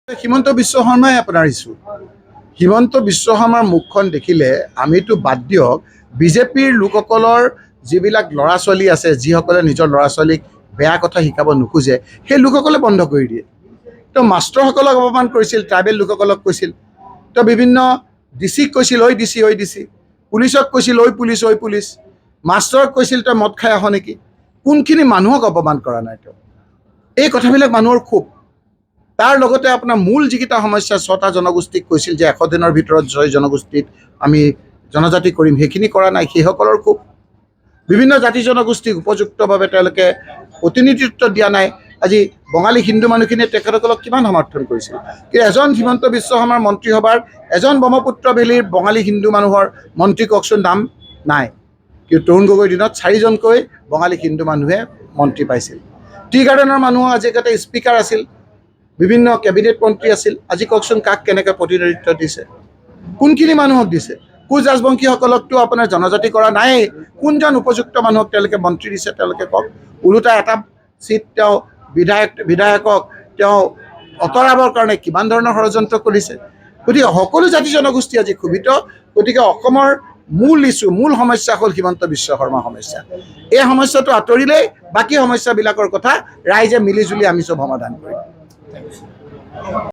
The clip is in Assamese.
হিমন্ত বিশ্ব শৰ্মাই আপোনাৰ ইছ্যু। হিমন্ত বিশ্ব শৰ্মাৰ মুখখন দেখিলে আমিতো বাদ দিয়ক, বিজেপিৰ লোকসকলৰ যিবিলাক ল'ৰা ছোৱালী আছে, যিসকলে নিজৰ ল'ৰা ছোৱালীক বেয়া কথা শিকাব নোখোজে, সেই লোকসকলে বন্ধ কৰি দিয়ে। তো মাষ্টৰসকলক অপমান কৰিছিল, ট্ৰাইবেল লোকসকলক কৈছিল, তো বিভিন্ন ডিচিক কৈছিল ঐ ডিচি ঐ ডিচি, পুলিচক কৈছিল ঐ পুলিচ ঐ পুলিচ, মাষ্টৰক কৈছিল তই মদ খাই আহ নেকি। কোনখিনি মানুহক অপমান কৰা নাই তেওঁ? এই কথাবিলাক মানুহৰ খুব। তাৰ লগতে আপোনাৰ মূল যিকেইটা সমস্যা, 6টা জনগোষ্ঠীক কৈছিল যে 100 দিনৰ ভিতৰত 6 জনগোষ্ঠীত আমি জনজাতি কৰিম, সেইখিনি কৰা নাই, সেইসকলৰ খুব। বিভিন্ন জাতি জনগোষ্ঠীক উপযুক্তভাৱে তেওঁলোকে প্ৰতিনিধিত্ব দিয়া নাই। আজি বঙালী হিন্দু মানুহখিনিয়ে তেখেতসকলক কিমান সমৰ্থন কৰিছিল, কিন্তু এজন হিমন্ত বিশ্ব শৰ্মাৰ মন্ত্ৰীসভাৰ এজন ব্ৰহ্মপুত্ৰ ভেলীৰ বঙালী হিন্দু মানুহৰ মন্ত্ৰী কওকচোন, নাম নাই। কিন্তু তৰুণ গগৈৰ দিনত 4জনকৈ বঙালী হিন্দু মানুহে মন্ত্ৰী পাইছিল। টি গাৰ্ডেনৰ মানুহৰ আজি এটা স্পীকাৰ আছিল, বিভিন্ন কেবিনেট মন্ত্ৰী আছিল। আজি কওকচোন কাক কেনেকৈ প্ৰতিনিধিত্ব দিছে, কোনখিনি মানুহক দিছে? কোচ ৰাজবংশীসকলকতো আপোনাৰ জনজাতি কৰা নাই। কোনজন উপযুক্ত মানুহক তেওঁলোকে মন্ত্ৰী দিছে তেওঁলোকে কওক। ওলোটা এটা চিট তেওঁ বিধায়কক তেওঁ আঁতৰাবৰ কাৰণে কিমান ধৰণৰ ষড়যন্ত্ৰ কৰিছে। গতিকে সকলো জাতি জনগোষ্ঠী আজি ক্ষোভিত। গতিকে অসমৰ মূল ইছ্যু, মূল সমস্যা হ'ল হিমন্ত বিশ্ব শৰ্মা সমস্যা। এই সমস্যাটো আঁতৰিলেই বাকী সমস্যাবিলাকৰ কথা ৰাইজে মিলিজুলি আমি চব সমাধান কৰিম।